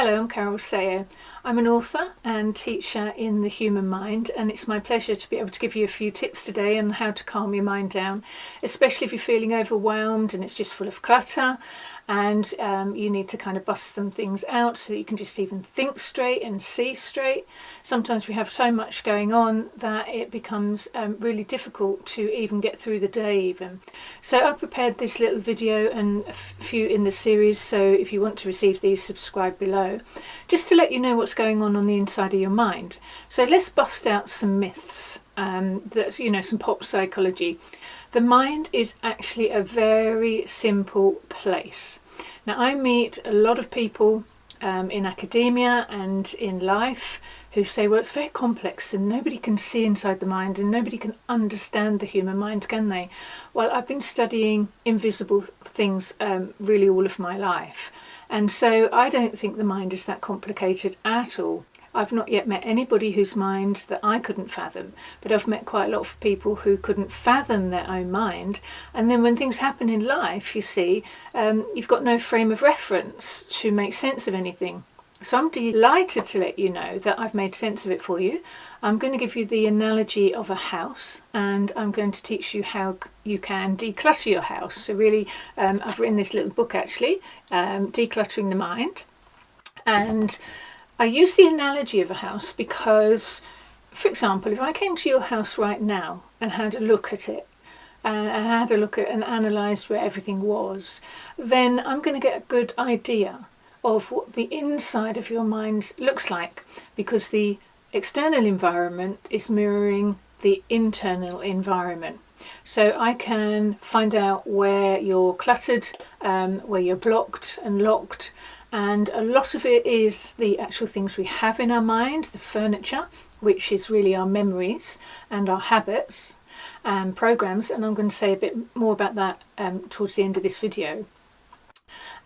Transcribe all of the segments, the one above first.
Hello, I'm Carole Sawo. I'm an author and teacher in the human mind, and it's my pleasure to be able to give you a few tips today on how to calm your mind down, especially if you're feeling overwhelmed and it's just full of clutter and you need to kind of bust some things out so that you can just even think straight and see straight. Sometimes we have so much going on that it becomes really difficult to even get through the day even. So I've prepared this little video and a few in the series, so if you want to receive these, subscribe below, just to let you know what's going on the inside of your mind. So let's bust out some myths, some pop psychology. The mind is actually a very simple place. Now, I meet a lot of people in academia and in life who say, well, it's very complex and nobody can see inside the mind and nobody can understand the human mind, can they? Well, I've been studying invisible things really all of my life. And so I don't think the mind is that complicated at all. I've not yet met anybody whose mind that I couldn't fathom, but I've met quite a lot of people who couldn't fathom their own mind. And then when things happen in life, you see, you've got no frame of reference to make sense of anything. So I'm delighted to let you know that I've made sense of it for you. I'm going to give you the analogy of a house, and I'm going to teach you how you can declutter your house. So really, I've written this little book actually, Decluttering the Mind. And I use the analogy of a house because, for example, if I came to your house right now and had a look at it, and analysed where everything was, then I'm going to get a good idea of what the inside of your mind looks like, because the external environment is mirroring the internal environment. So I can find out where you're cluttered, where you're blocked and locked, and a lot of it is the actual things we have in our mind, the furniture, which is really our memories and our habits and programs, and I'm going to say a bit more about that towards the end of this video.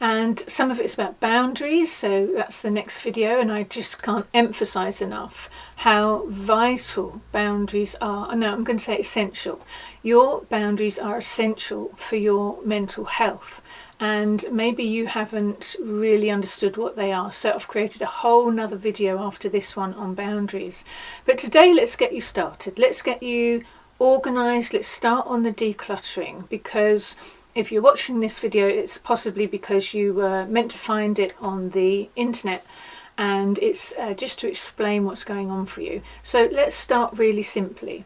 And some of it's about boundaries, so that's the next video, and I just can't emphasize enough how vital boundaries are. No, I'm going to say essential. Your boundaries are essential for your mental health, and maybe you haven't really understood what they are, so I've created a whole nother video after this one on boundaries. But today let's get you started. Let's get you organized. Let's start on the decluttering, because if you're watching this video, it's possibly because you were meant to find it on the internet, and it's just to explain what's going on for you. So let's start really simply.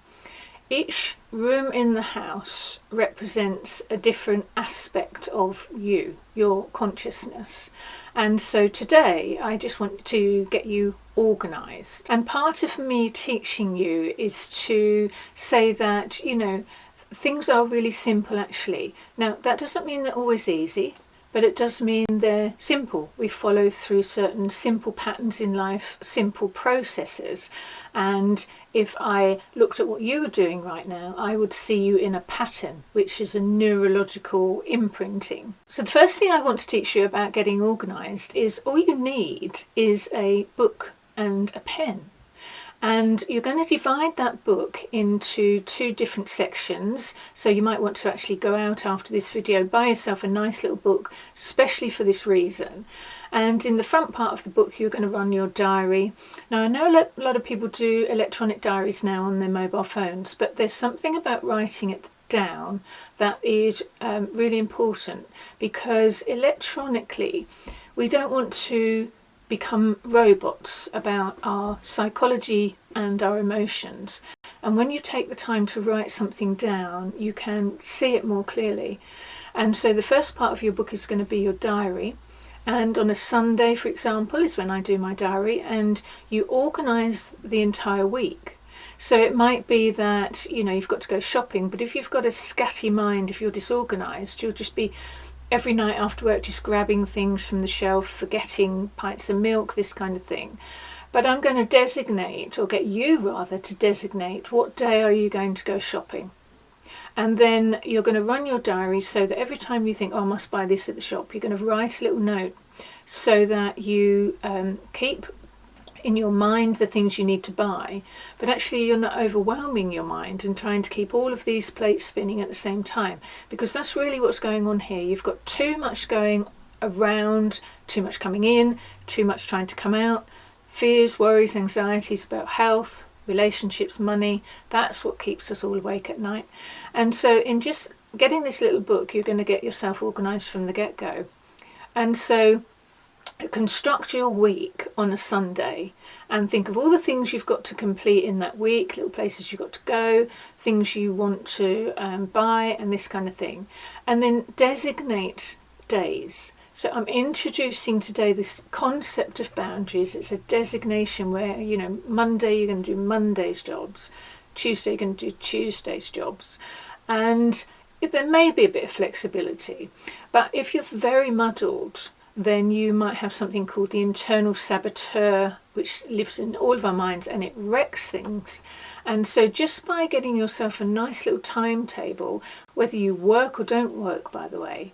Each room in the house represents a different aspect of you, your consciousness. And so today I just want to get you organised. And part of me teaching you is to say that, things are really simple actually. Now, that doesn't mean they're always easy, but it does mean they're simple. We follow through certain simple patterns in life, simple processes. And if I looked at what you were doing right now, I would see you in a pattern, which is a neurological imprinting. So the first thing I want to teach you about getting organised is all you need is a book and a pen. And you're going to divide that book into two different sections. So you might want to actually go out after this video, buy yourself a nice little book, especially for this reason. And in the front part of the book, you're going to run your diary. Now, I know a lot of people do electronic diaries now on their mobile phones, but there's something about writing it down that is really important, because electronically, we don't want to become robots about our psychology and our emotions. And when you take the time to write something down, you can see it more clearly. And so the first part of your book is going to be your diary. And on a Sunday, for example, is when I do my diary, and you organise the entire week. So it might be that, you've got to go shopping, but if you've got a scatty mind, if you're disorganised, you'll just be every night after work just grabbing things from the shelf, forgetting pints of milk, this kind of thing. But I'm going to designate, or get you rather to designate, what day are you going to go shopping. And then you're going to run your diary so that every time you think, oh, I must buy this at the shop, you're going to write a little note so that you keep in your mind the things you need to buy, but actually you're not overwhelming your mind and trying to keep all of these plates spinning at the same time, because that's really what's going on here. You've got too much going around, too much coming in, too much trying to come out, fears, worries, anxieties about health, relationships, money. That's what keeps us all awake at night. And so in just getting this little book, you're going to get yourself organised from the get-go. And so construct your week on a Sunday and think of all the things you've got to complete in that week, little places you've got to go, things you want to buy, and this kind of thing. And then designate days. So I'm introducing today this concept of boundaries. It's a designation where, Monday you're going to do Monday's jobs, Tuesday you're going to do Tuesday's jobs. And there may be a bit of flexibility, but if you're very muddled, then you might have something called the internal saboteur, which lives in all of our minds and it wrecks things. And so just by getting yourself a nice little timetable, whether you work or don't work, by the way,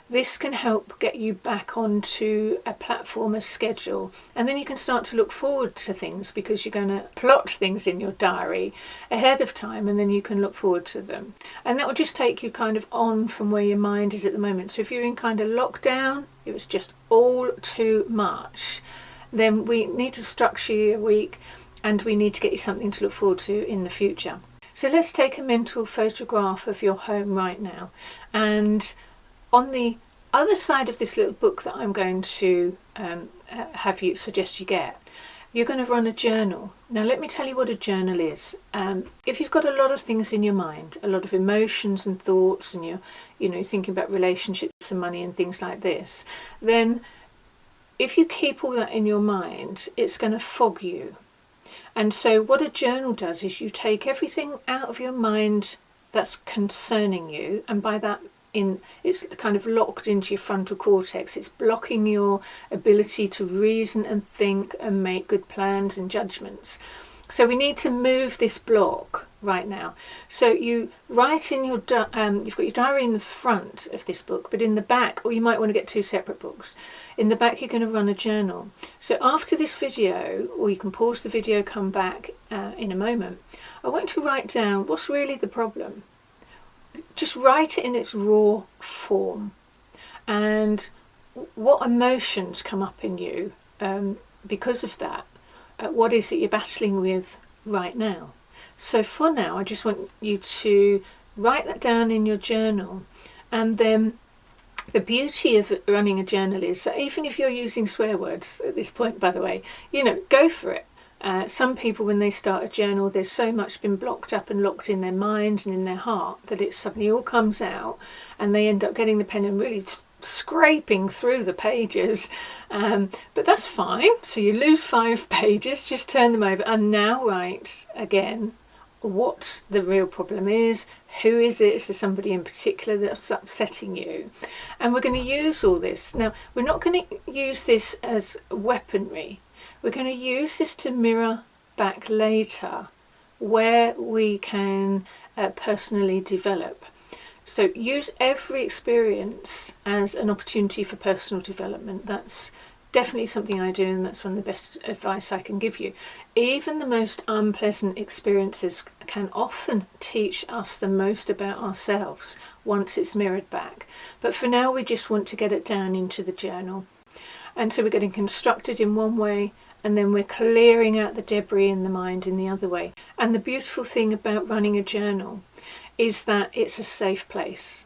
this can help get you back onto a platform, a schedule, and then you can start to look forward to things because you're going to plot things in your diary ahead of time, and then you can look forward to them. And that will just take you kind of on from where your mind is at the moment. So if you're in kind of lockdown, it was just all too much, then we need to structure your week and we need to get you something to look forward to in the future. So let's take a mental photograph of your home right now, and on the other side of this little book that I'm going to suggest you get, you're going to run a journal. Now let me tell you what a journal is. If you've got a lot of things in your mind, a lot of emotions and thoughts, and you're thinking about relationships and money and things like this, then if you keep all that in your mind, it's going to fog you. And so what a journal does is you take everything out of your mind that's concerning you, and by that it's kind of locked into your frontal cortex. It's blocking your ability to reason and think and make good plans and judgments. So we need to move this block right now. So you write in your you've got your diary in the front of this book, but in the back, or you might want to get two separate books. In the back, you're going to run a journal. So after this video, or you can pause the video, come back in a moment, I want you to write down what's really the problem. Just write it in its raw form, and what emotions come up in you because of that. What is it you're battling with right now? So for now, I just want you to write that down in your journal. And then the beauty of running a journal is that even if you're using swear words at this point, by the way, go for it. Some people, when they start a journal, there's so much been blocked up and locked in their mind and in their heart that it suddenly all comes out, and they end up getting the pen and really scraping through the pages. But that's fine. So you lose 5 pages, just turn them over, and now write again what the real problem is. Who is it? Is there somebody in particular that's upsetting you? And we're going to use all this. Now, we're not going to use this as weaponry. We're going to use this to mirror back later where we can personally develop. So use every experience as an opportunity for personal development. That's definitely something I do, and that's one of the best advice I can give you. Even the most unpleasant experiences can often teach us the most about ourselves once it's mirrored back. But for now, we just want to get it down into the journal. And so we're getting constructed in one way, and then we're clearing out the debris in the mind in the other way. And the beautiful thing about running a journal is that it's a safe place.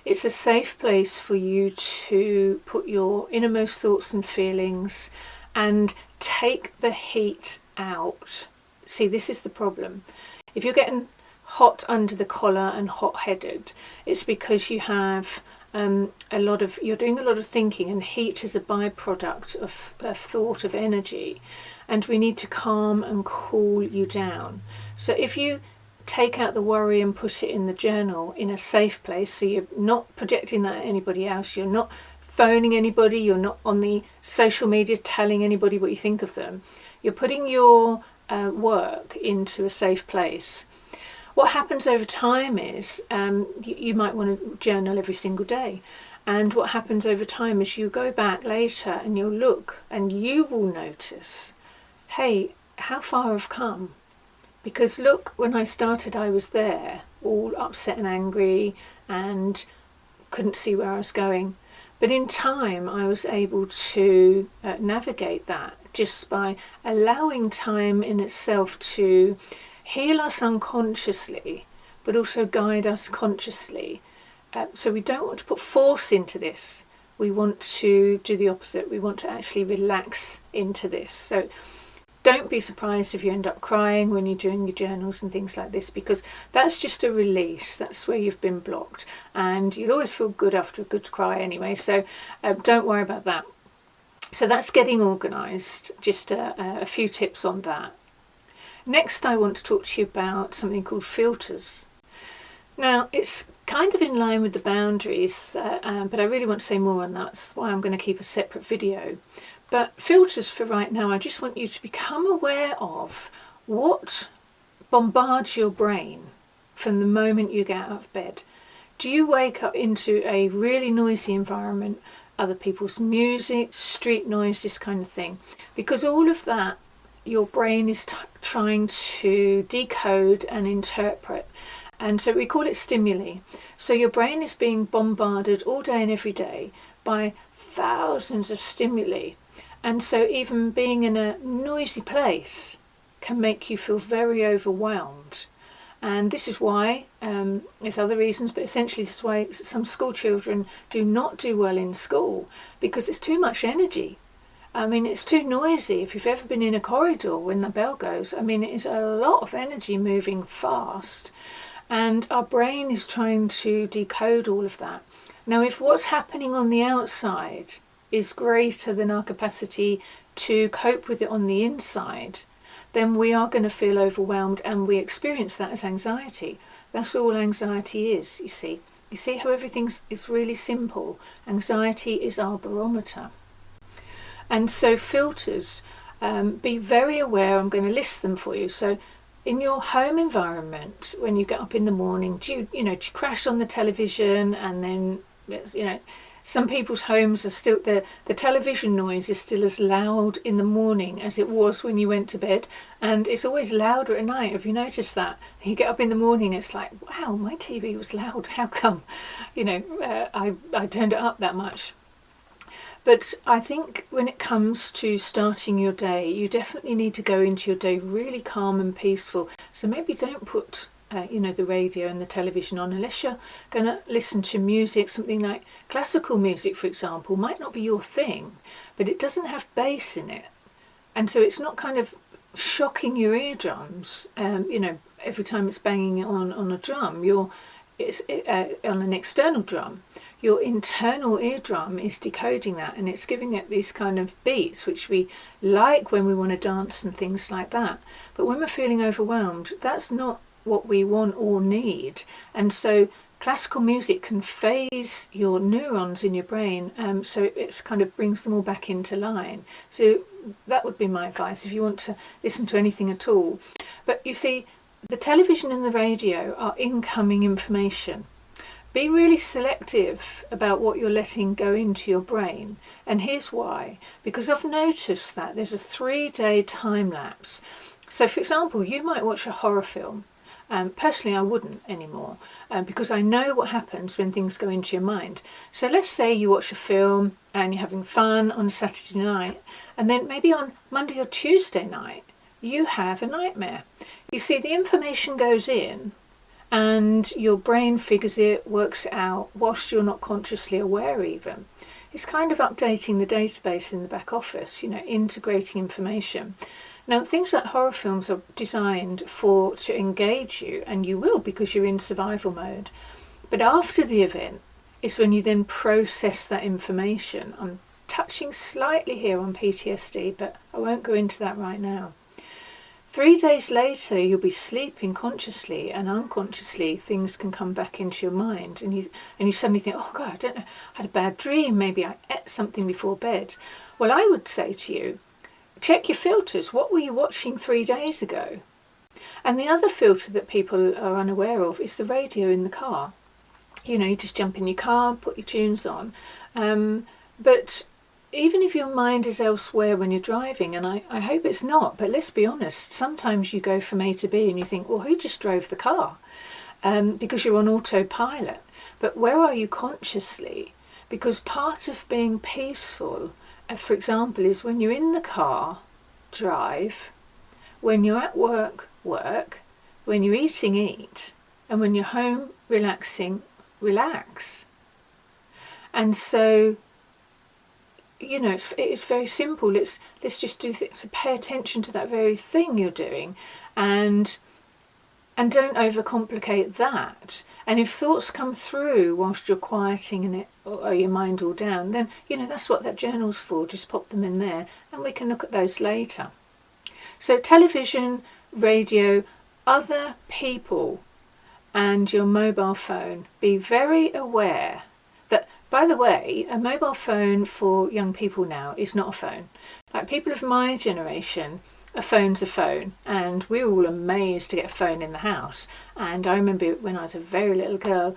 It's a safe place for you to put your innermost thoughts and feelings and take the heat out. See, this is the problem. If you're getting hot under the collar and hot-headed, it's because you have you're doing a lot of thinking, and heat is a byproduct of thought, of energy, and we need to calm and cool you down. So if you take out the worry and put it in the journal in a safe place, so you're not projecting that at anybody else, you're not phoning anybody, you're not on the social media telling anybody what you think of them, you're putting your work into a safe place. What happens over time is you might want to journal every single day. And what happens over time is you go back later and you'll look and you will notice, hey, how far I've come. Because look, when I started, I was there, all upset and angry and couldn't see where I was going. But in time, I was able to navigate that just by allowing time in itself to heal us unconsciously, but also guide us consciously. So we don't want to put force into this. We want to do the opposite. We want to actually relax into this. So don't be surprised if you end up crying when you're doing your journals and things like this, because that's just a release. That's where you've been blocked. And you'll always feel good after a good cry anyway. So don't worry about that. So that's getting organised. Just a few tips on that. Next, I want to talk to you about something called filters. Now, it's kind of in line with the boundaries, but I really want to say more on that. That's why I'm going to keep a separate video. But filters for right now, I just want you to become aware of what bombards your brain from the moment you get out of bed. Do you wake up into a really noisy environment, other people's music, street noise, this kind of thing? Because all of that, your brain is trying to decode and interpret. And so we call it stimuli. So your brain is being bombarded all day and every day by thousands of stimuli. And so even being in a noisy place can make you feel very overwhelmed. And this is why, there's other reasons, but essentially this is why some school children do not do well in school, because it's too much energy. I mean, it's too noisy. If you've ever been in a corridor when the bell goes, I mean, it is a lot of energy moving fast. And our brain is trying to decode all of that. Now, if what's happening on the outside is greater than our capacity to cope with it on the inside, then we are going to feel overwhelmed, and we experience that as anxiety. That's all anxiety is, you see. You see how everything is really simple. Anxiety is our barometer. And so filters, be very aware. I'm going to list them for you. So in your home environment, when you get up in the morning, do you crash on the television? And then, some people's homes are still, the television noise is still as loud in the morning as it was when you went to bed. And it's always louder at night. Have you noticed that? You get up in the morning, it's like, wow, my TV was loud. How come? I turned it up that much. But I think when it comes to starting your day, you definitely need to go into your day really calm and peaceful. So maybe don't put, the radio and the television on unless you're going to listen to music. Something like classical music, for example, might not be your thing, but it doesn't have bass in it. And so it's not kind of shocking your eardrums, every time it's banging on a drum. It's on an external drum. Your internal eardrum is decoding that, and it's giving it these kind of beats which we like when we want to dance and things like that. But when we're feeling overwhelmed, that's not what we want or need. And so classical music can phase your neurons in your brain, so it kind of brings them all back into line. So that would be my advice if you want to listen to anything at all. But you see, the television and the radio are incoming information. Be really selective about what you're letting go into your brain. And here's why. Because I've noticed that there's a 3-day time lapse. So for example, you might watch a horror film. Personally, I wouldn't anymore, because I know what happens when things go into your mind. So let's say you watch a film and you're having fun on Saturday night, and then maybe on Monday or Tuesday night, you have a nightmare. You see, the information goes in, and your brain figures it, works it out, whilst you're not consciously aware even. It's kind of updating the database in the back office, integrating information. Now, things like horror films are designed to engage you, and you will because you're in survival mode. But after the event is when you then process that information. I'm touching slightly here on PTSD, but I won't go into that right now. 3 days later, you'll be sleeping consciously, and unconsciously things can come back into your mind, and you suddenly think, oh God, I don't know, I had a bad dream, maybe I ate something before bed. Well, I would say to you, check your filters. What were you watching 3 days ago? And the other filter that people are unaware of is the radio in the car. You just jump in your car, put your tunes on. But even if your mind is elsewhere when you're driving, and I hope it's not, but let's be honest, sometimes you go from A to B and you think, well, who just drove the car? Because you're on autopilot. But where are you consciously? Because part of being peaceful, for example, is when you're in the car, drive, when you're at work, work, when you're eating, eat, and when you're home, relaxing, relax. And so, you know, it's very simple. Let's just do things. So pay attention to that very thing you're doing, and don't overcomplicate that. And if thoughts come through whilst you're quieting it or your mind all down, then, you know, that's what that journal's for. Just pop them in there and we can look at those later. So television, radio, other people and your mobile phone. Be very aware that, by the way, a mobile phone for young people now is not a phone. Like people of my generation, a phone's a phone, and we were all amazed to get a phone in the house. And I remember when I was a very little girl,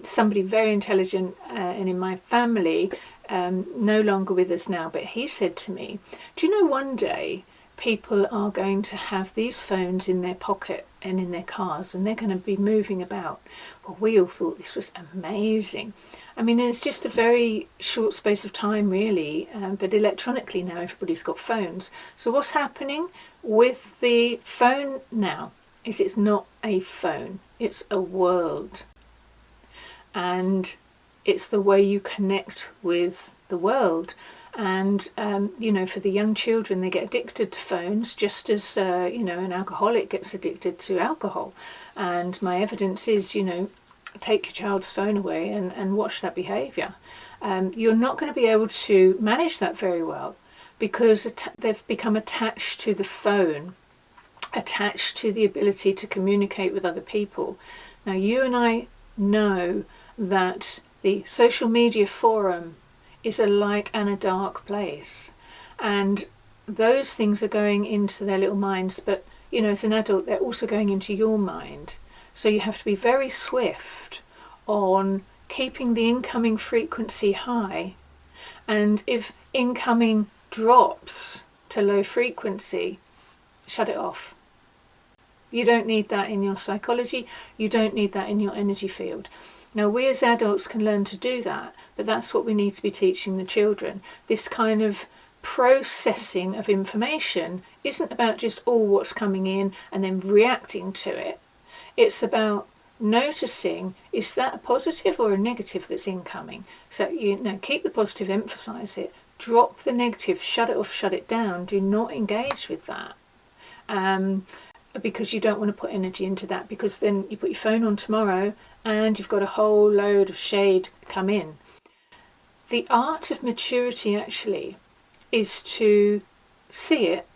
somebody very intelligent and in my family, no longer with us now, but he said to me, do you know one day people are going to have these phones in their pocket and in their cars, and they're going to be moving about? Well, we all thought this was amazing. I mean, it's just a very short space of time, really, but electronically now everybody's got phones. So what's happening with the phone now is it's not a phone, it's a world. And it's the way you connect with the world. And, you know, for the young children, they get addicted to phones just as, you know, an alcoholic gets addicted to alcohol. And my evidence is, you know, take your child's phone away and watch that behaviour. You're not going to be able to manage that very well because they've become attached to the phone, attached to the ability to communicate with other people. Now, you and I know that the social media forum is a light and a dark place, and those things are going into their little minds, but, you know, as an adult, they're also going into your mind. So you have to be very swift on keeping the incoming frequency high, and if incoming drops to low frequency, shut it off. You don't need that in your psychology, you don't need that in your energy field. Now, we as adults can learn to do that, but that's what we need to be teaching the children. This kind of processing of information isn't about just all what's coming in and then reacting to it. It's about noticing, is that a positive or a negative that's incoming? So, you know, keep the positive, emphasize it, drop the negative, shut it off, shut it down. Do not engage with that. Because you don't want to put energy into that, because then you put your phone on tomorrow and you've got a whole load of shade come in. The art of maturity actually is to see it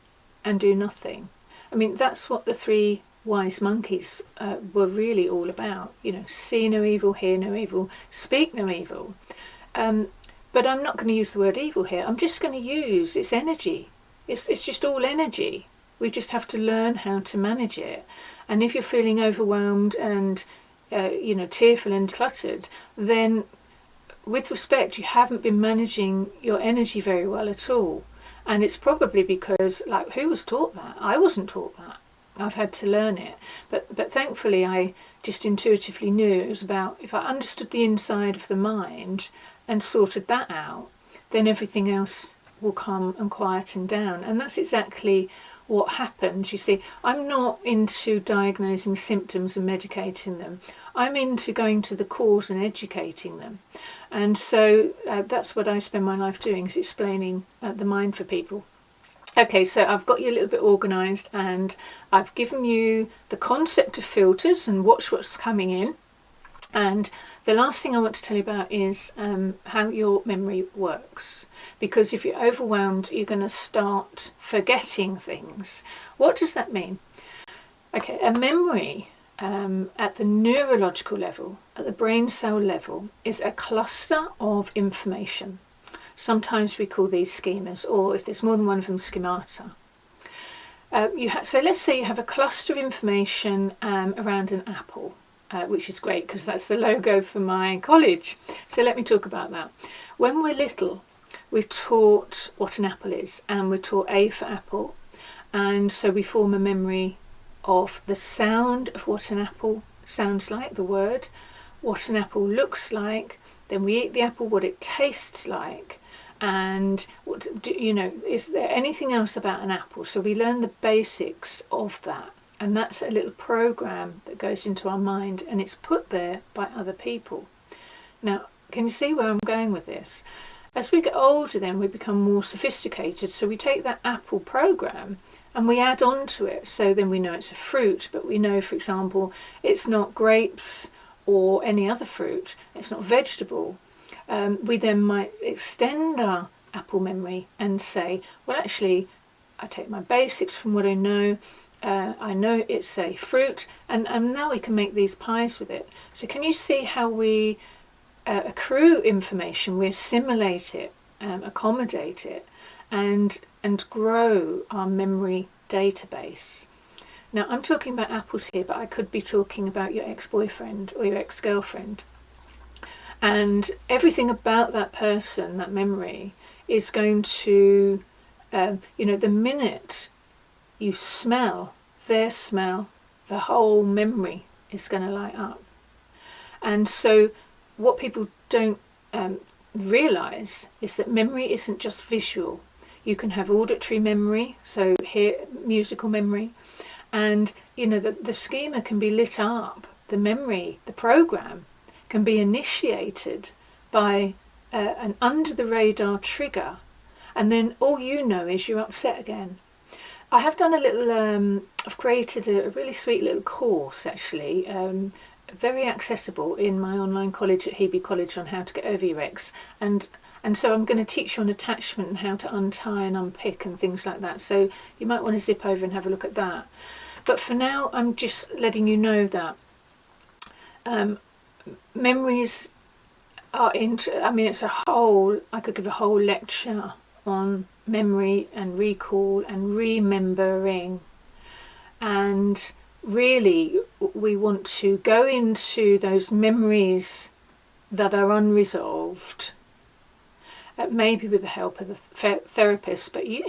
and do nothing. I mean, that's what the three wise monkeys were really all about. You know, see no evil, hear no evil, speak no evil. But I'm not going to use the word evil here. I'm just going to use its energy. It's just all energy. We just have to learn how to manage it. And if you're feeling overwhelmed and you know, tearful and cluttered, then with respect, you haven't been managing your energy very well at all. And it's probably because, like, who was taught that? I wasn't taught that. I've had to learn it. But thankfully, I just intuitively knew it was about, if I understood the inside of the mind and sorted that out, then everything else will come and quieten down. And that's exactly what happens. You see, I'm not into diagnosing symptoms and medicating them. I'm into going to the cause and educating them. And so that's what I spend my life doing, is explaining the mind for people. Okay, so I've got you a little bit organised, and I've given you the concept of filters and watch what's coming in. And the last thing I want to tell you about is how your memory works. Because if you're overwhelmed, you're going to start forgetting things. What does that mean? Okay, a memory at the neurological level, at the brain cell level, is a cluster of information. Sometimes we call these schemas, or if there's more than one of them, schemata. So let's say you have a cluster of information around an apple. Which is great because that's the logo for my college. So let me talk about that. When we're little, we're taught what an apple is, and we're taught A for apple, and so we form a memory of the sound of what an apple sounds like, the word, what an apple looks like, then we eat the apple, what it tastes like, and is there anything else about an apple? So we learn the basics of that, and that's a little program that goes into our mind, and it's put there by other people. Now, can you see where I'm going with this? As we get older, then we become more sophisticated, so we take that apple program and we add on to it. So then we know it's a fruit, but we know, for example, it's not grapes or any other fruit, it's not vegetable. We then might extend our apple memory and say, well, actually, I take my basics from what I know it's a fruit, and now we can make these pies with it. So can you see how we accrue information, we assimilate it, accommodate it, and grow our memory database? Now, I'm talking about apples here, but I could be talking about your ex-boyfriend or your ex-girlfriend. And everything about that person, that memory, is going to, the minute you smell their smell, the whole memory is going to light up. And so what people don't realise is that memory isn't just visual. You can have auditory memory, so musical memory, and the schema can be lit up. The memory, the program, can be initiated by an under the radar trigger, and then all you know is you're upset again. I have done I've created a really sweet little course, actually, very accessible, in my online college at Hebe College on how to get over your ex, and so I'm going to teach you on attachment and how to untie and unpick and things like that, so you might want to zip over and have a look at that. But for now, I'm just letting you know that memories are it's I could give a whole lecture on memory and recall and remembering, and really we want to go into those memories that are unresolved, maybe with the help of a therapist, but you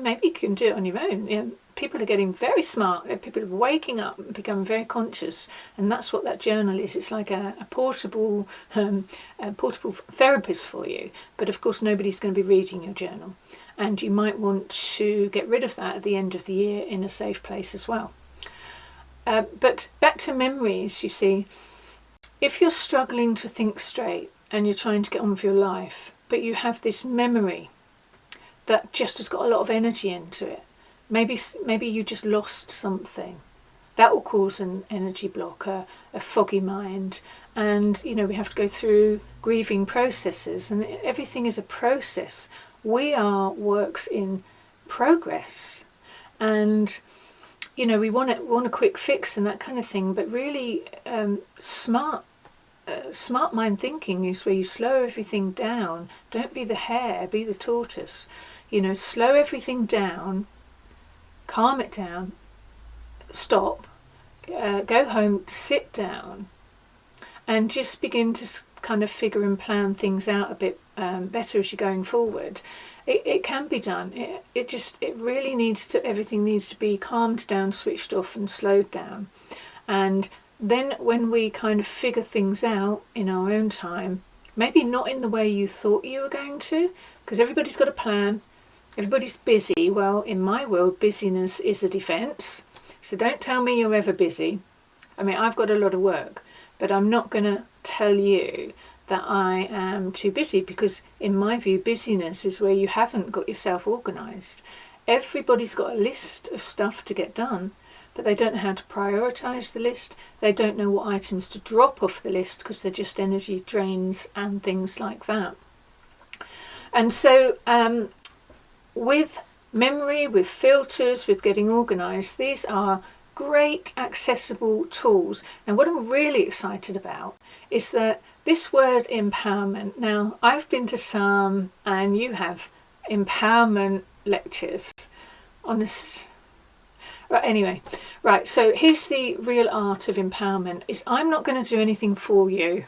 maybe can do it on your own. People are getting very smart. People are waking up and becoming very conscious, and that's what that journal is. It's like a portable therapist for you. But of course, nobody's going to be reading your journal, and you might want to get rid of that at the end of the year in a safe place as well. But back to memories, you see, if you're struggling to think straight and you're trying to get on with your life, but you have this memory that just has got a lot of energy into it, maybe you just lost something, that will cause an energy block, a foggy mind, and we have to go through grieving processes, and everything is a process. We are works in progress, and we want a quick fix and that kind of thing, but really smart mind thinking is where you slow everything down. Don't be the hare, be the tortoise. Slow everything down, calm it down, stop, go home, sit down, and just begin to kind of figure and plan things out a bit better as you're going forward. It can be done. Everything needs to be calmed down, switched off, and slowed down. And then when we kind of figure things out in our own time, maybe not in the way you thought you were going to, because everybody's got a plan, everybody's busy. Well, in my world, busyness is a defence. So don't tell me you're ever busy. I've got a lot of work, but I'm not going to tell you that I am too busy, because in my view, busyness is where you haven't got yourself organised. Everybody's got a list of stuff to get done, but they don't know how to prioritise the list. They don't know what items to drop off the list because they're just energy drains and things like that. And so with memory, with filters, with getting organised, these are great accessible tools. And what I'm really excited about is that this word empowerment, now I've been to some, and you have, empowerment lectures. Right, so here's the real art of empowerment, is I'm not going to do anything for you,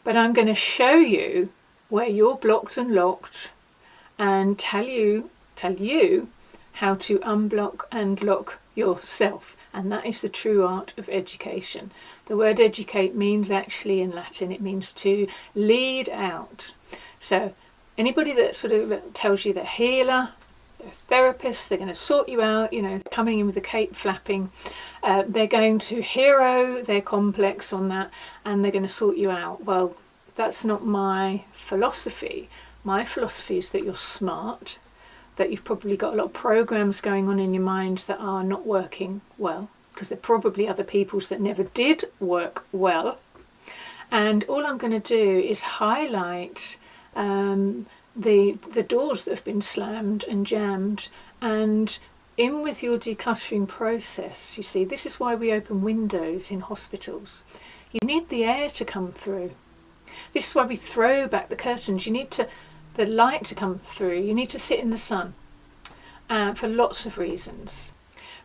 but I'm going to show you where you're blocked and locked, and tell you how to unblock and lock yourself. And that is the true art of education. The word educate means actually in Latin, it means to lead out. So anybody that sort of tells you they're a healer, they're a therapist, they're going to sort you out, you know, coming in with the cape flapping, they're going to hero their complex on that, and they're going to sort you out. Well, that's not my philosophy. My philosophy is that you're smart, that you've probably got a lot of programs going on in your mind that are not working well, because they're probably other people's that never did work well. And all I'm going to do is highlight the doors that have been slammed and jammed, and in with your decluttering process. You see, this is why we open windows in hospitals. You need the air to come through. This is why we throw back the curtains. You need the light to come through. You need to sit in the sun for lots of reasons.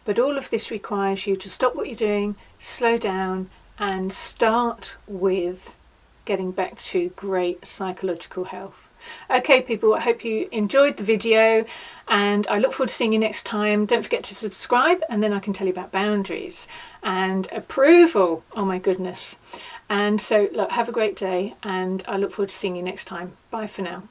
But all of this requires you to stop what you're doing, slow down, and start with getting back to great psychological health. Okay, people, I hope you enjoyed the video, and I look forward to seeing you next time. Don't forget to subscribe, and then I can tell you about boundaries and approval. Oh my goodness. And so, look, have a great day, and I look forward to seeing you next time. Bye for now.